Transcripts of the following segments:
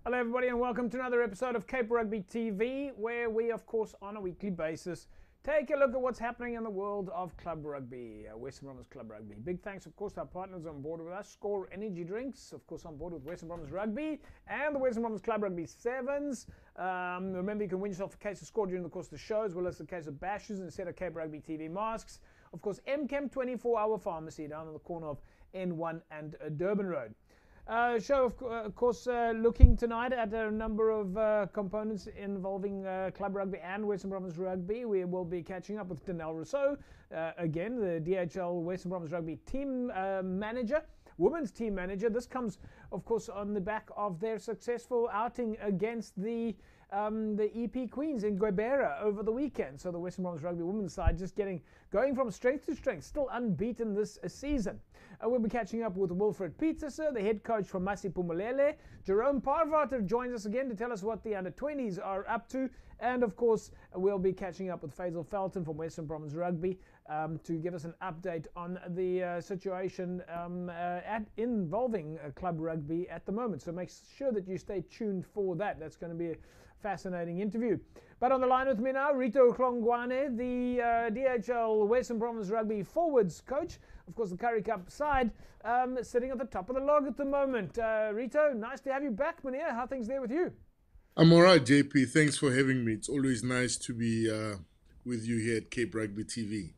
Hello everybody and welcome to another episode of Cape Rugby TV, where we of course on a weekly basis take a look at what's happening in the world of club rugby, Western Province Club Rugby. Big thanks of course to our partners on board with us, Score Energy Drinks, of course on board with Western Province Rugby and the Western Province Club Rugby Sevens. Remember you can win yourself a case of Score during the course of the show, as well as a case of bashes instead of Cape Rugby TV masks. Of course MChem 24-hour pharmacy down on the corner of N1 and Durban Road. Show, of course, looking tonight at a number of components involving Club Rugby and Western Province Rugby. We will be catching up with Danelle Rousseau, again, the DHL Western Province Rugby team manager, women's team manager. This comes, of course, on the back of their successful outing against the EP Queens in Guebera over the weekend. So the Western Province Rugby women's side just going from strength to strength, still unbeaten this season. We'll be catching up with Wilfred Pieterse, the head coach from Masi Pumelele. Jerome Parvater joins us again to tell us what the under-20s are up to. And of course, we'll be catching up with Faisal Felton from Western Province Rugby to give us an update on the situation involving club rugby at the moment. So make sure that you stay tuned for that. That's going to be a fascinating interview. But on the line with me now, Rito Hlungwani, the DHL Western Province Rugby forwards coach. Of course, the Currie Cup side, sitting at the top of the log at the moment. Rito, nice to have you back, Mania. How are things there with you? I'm all right, JP. Thanks for having me. It's always nice to be with you here at Cape Rugby TV.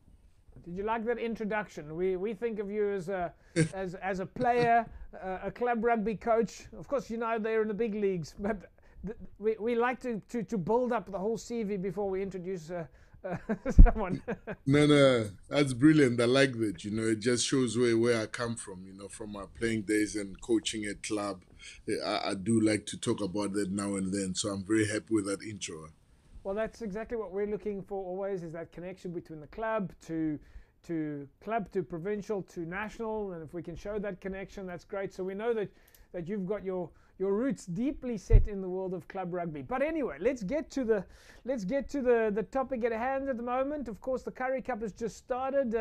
Did you like that introduction? We think of you as a as a player, a club rugby coach. Of course, you know they're in the big leagues, but we like to build up the whole CV before we introduce someone. No, that's brilliant. I like that. You know, it just shows where I come from, you know, from my playing days and coaching at club. I do like to talk about that now and then, so I'm very happy with that intro. Well, that's exactly what we're looking for always, is that connection between the club to provincial to national, and if we can show that connection, that's great. So we know that you've got your roots deeply set in the world of club rugby. But anyway, let's get to the topic at hand at the moment. Of course, the Currie Cup has just started.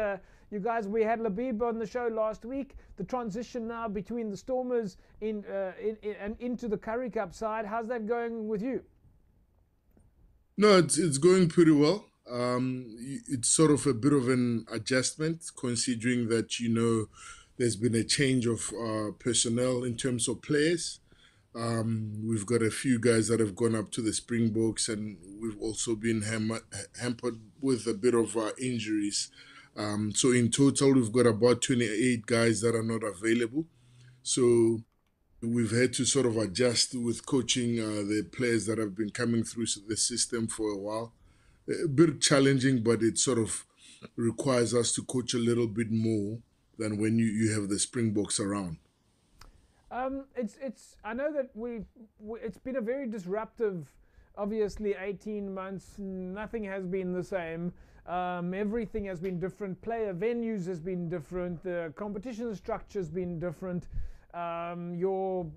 You guys, we had Labib on the show last week. The transition now between the Stormers and into the Currie Cup side. How's that going with you? No, it's going pretty well. It's sort of a bit of an adjustment, considering that, you know, there's been a change of personnel in terms of players. We've got a few guys that have gone up to the Springboks, and we've also been hampered with a bit of injuries. So in total, we've got about 28 guys that are not available. So we've had to sort of adjust with coaching the players that have been coming through the system for a while. A bit challenging, but it sort of requires us to coach a little bit more than when you have the Springboks around. I know that it's been a very disruptive, obviously 18 months. Nothing has been the same. Everything has been different. Player venues has been different. The competition structure has been different. Your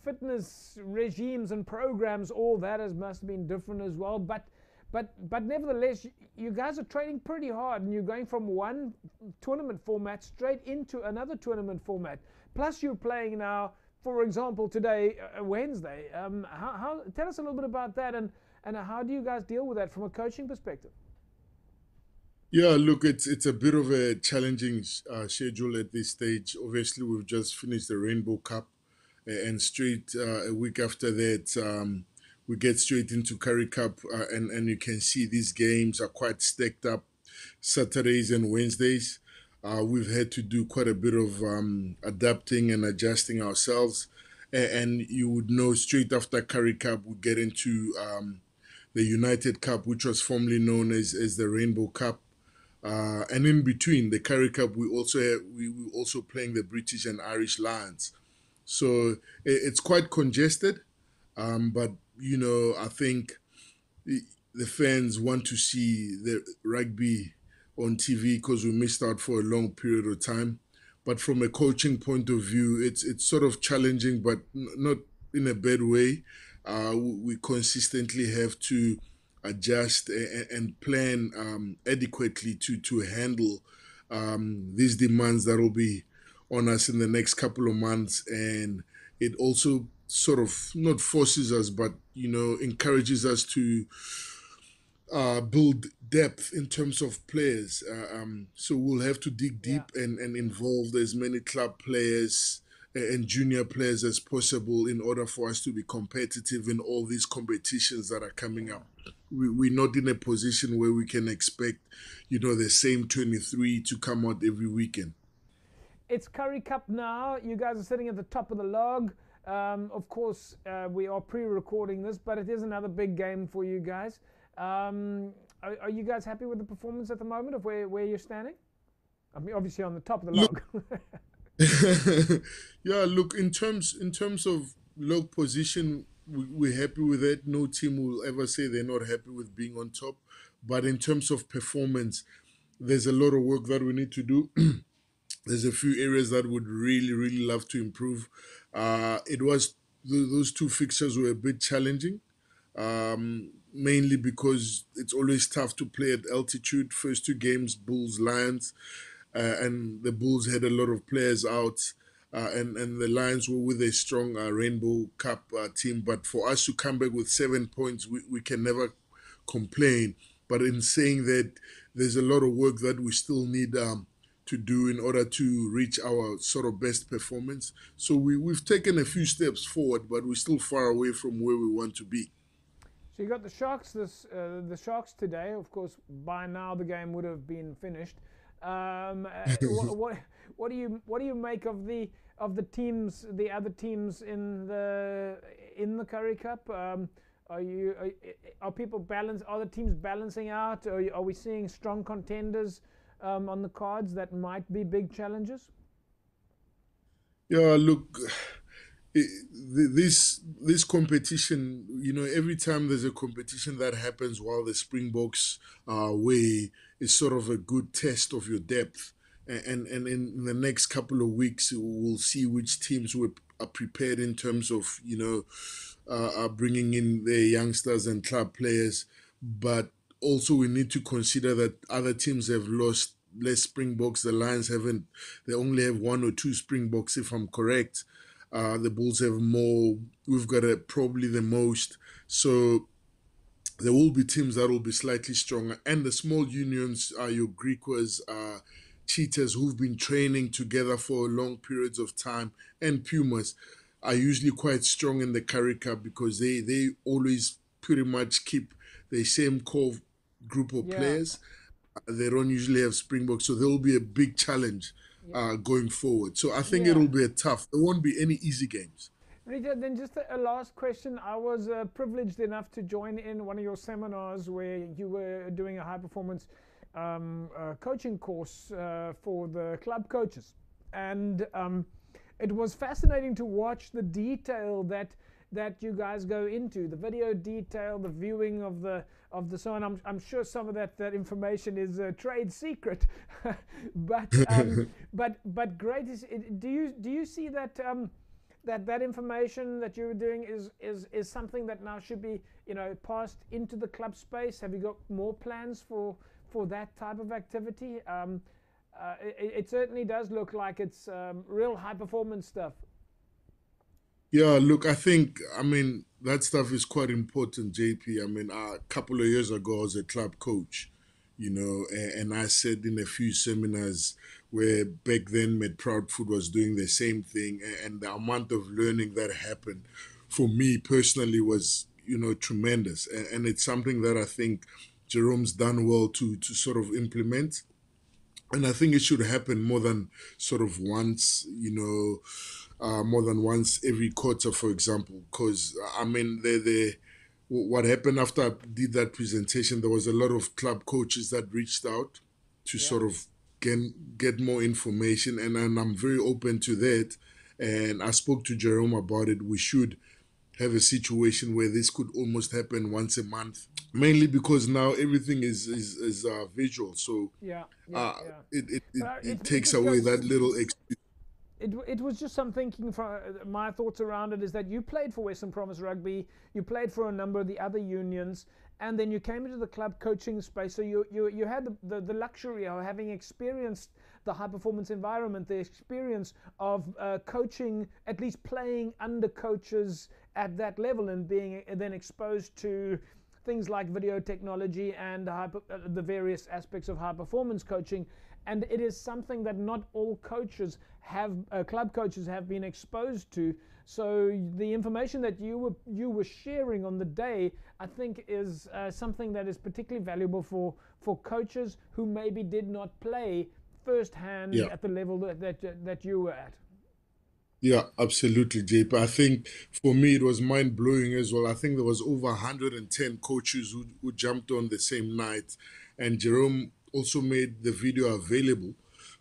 fitness regimes and programs, all that must have been different as well. But nevertheless, you guys are training pretty hard, and you're going from one tournament format straight into another tournament format. Plus, you're playing now, for example, today, Wednesday. Tell us a little bit about that, and how do you guys deal with that from a coaching perspective? Yeah, look, it's a bit of a challenging schedule at this stage. Obviously, we've just finished the Rainbow Cup, and straight a week after that, we get straight into Currie Cup, and you can see these games are quite stacked up, Saturdays and Wednesdays. We've had to do quite a bit of adapting and adjusting ourselves. And you would know straight after Currie Cup, we get into the United Cup, which was formerly known as the Rainbow Cup. And in between the Currie Cup, we were also playing the British and Irish Lions. So it's quite congested. But, you know, I think the fans want to see the rugby on TV because we missed out for a long period of time. But from a coaching point of view, it's sort of challenging, but not in a bad way. We consistently have to adjust and plan adequately to handle these demands that will be on us in the next couple of months. And it also sort of not forces us, but encourages us to build depth in terms of players. So we'll have to dig Yeah. deep and involve as many club players and junior players as possible in order for us to be competitive in all these competitions that are coming Yeah. up. We're not in a position where we can expect, the same 23 to come out every weekend. It's Currie Cup now. You guys are sitting at the top of the log. Of course, we are pre-recording this, but it is another big game for you guys. Are you guys happy with the performance at the moment of where you're standing? I mean, obviously on the top of the log. Yeah, look, in terms of log position, we're happy with it. No team will ever say they're not happy with being on top. But in terms of performance, there's a lot of work that we need to do. There's a few areas that would really, really love to improve. It was those two fixtures were a bit challenging, mainly because it's always tough to play at altitude. First two games, Bulls, Lions, and the Bulls had a lot of players out, and the Lions were with a strong Rainbow Cup team. But for us to come back with 7 points, we can never complain. But in saying that, there's a lot of work that we still need to do in order to reach our sort of best performance. So we've taken a few steps forward, but we're still far away from where we want to be. So you got the Sharks the Sharks today. Of course, by now the game would have been finished. What do you make of the teams, the other teams in the Currie Cup? Are people balance? Are the teams balancing out? Are we seeing strong contenders on the cards that might be big challenges? Yeah, look, this competition, every time there's a competition that happens while the Springboks are away, is sort of a good test of your depth. And in the next couple of weeks, we'll see which teams are prepared in terms of, bringing in their youngsters and club players. But also, we need to consider that other teams have lost less Springboks. The Lions haven't, they only have one or two Springboks, if I'm correct. The Bulls have more. We've got probably the most. So there will be teams that will be slightly stronger. And the small unions are your Griquas, Cheetahs, who've been training together for long periods of time, and Pumas are usually quite strong in the Currie Cup because they always pretty much keep the same core group of Yeah. players. They don't usually have Springbok, so there will be a big challenge Yeah. going forward. So I think Yeah. it'll be a tough. There won't be any easy games. Rita, then just a last question. I was privileged enough to join in one of your seminars where you were doing a high performance coaching course for the club coaches. And it was fascinating to watch the detail that you guys go into, the video detail, the viewing of the so on. I'm sure some of that information is a trade secret, but great. Do you see that that information that you were doing is something that now should be passed into the club space? Have you got more plans for that type of activity? It certainly does look like it's real high performance stuff. Yeah, look, I mean, that stuff is quite important, JP. I mean, a couple of years ago, I was a club coach, and I said in a few seminars where back then Med Proudfoot was doing the same thing, and the amount of learning that happened for me personally was, tremendous. And it's something that I think Jerome's done well to sort of implement. And I think it should happen more than sort of once, more than once every quarter, for example. Because I mean, what happened after I did that presentation, there was a lot of club coaches that reached out to Yeah. sort of get more information, and I'm very open to that. And I spoke to Jerome about it. We should have a situation where this could almost happen once a month, mainly because now everything is visual. So Yeah, yeah, uh, yeah. it It takes just away goes. that little It was just some thinking from my thoughts around it is that you played for Western Province Rugby, you played for a number of the other unions, and then you came into the club coaching space. So you had the luxury of having experienced the high-performance environment, the experience of coaching, at least playing under coaches at that level, and being then exposed to things like video technology and the various aspects of high-performance coaching. And it is something that not all coaches have, club coaches have been exposed to. So the information that you were sharing on the day, I think, is something that is particularly valuable for coaches who maybe did not play firsthand at the level that you were at. Yeah, absolutely, JP. I think for me it was mind-blowing as well. I think there was over 110 coaches who jumped on the same night, and Jerome also made the video available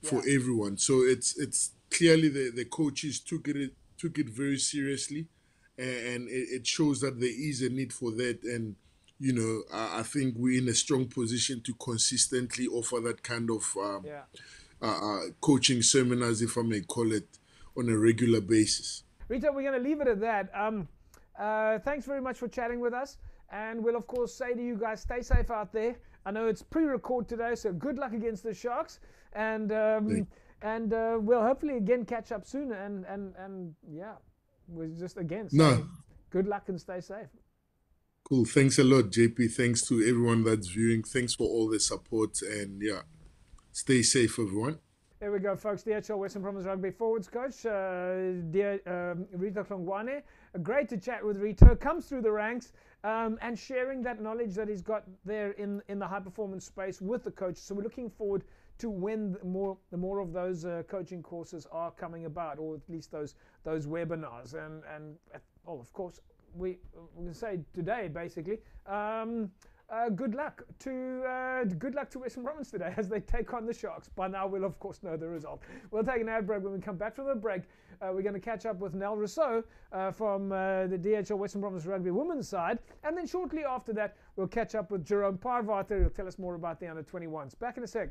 for everyone. So it's clearly the coaches took it very seriously, and it shows that there is a need for that. And you know, I think we're in a strong position to consistently offer that kind of coaching seminars, if I may call it, on a regular basis. Rito, we're going to leave it at that. Thanks very much for chatting with us, and we'll of course say to you guys, stay safe out there. I know it's pre-record today, so good luck against the Sharks, and we'll hopefully again catch up soon. And yeah, we're just again saying good luck and stay safe. Cool. Thanks a lot, JP. Thanks to everyone that's viewing. Thanks for all the support, and yeah, stay safe, everyone. There we go, folks. DHL Western Province Rugby forwards coach, Rito Hlungwani. Great to chat with Rito. Comes through the ranks and sharing that knowledge that he's got there in the high performance space with the coach. So we're looking forward to when the more of those coaching courses are coming about, or at least those webinars. And of course, we can say today basically. Good luck to Western Province today as they take on the Sharks. By now we'll of course know the result. We'll take an ad break. When we come back from the break, we're going to catch up with Nell Rousseau from the DHL Western Province Rugby women's side, and then shortly after that we'll catch up with Jerome Parvater. He'll tell us more about the under-21s. Back in a sec.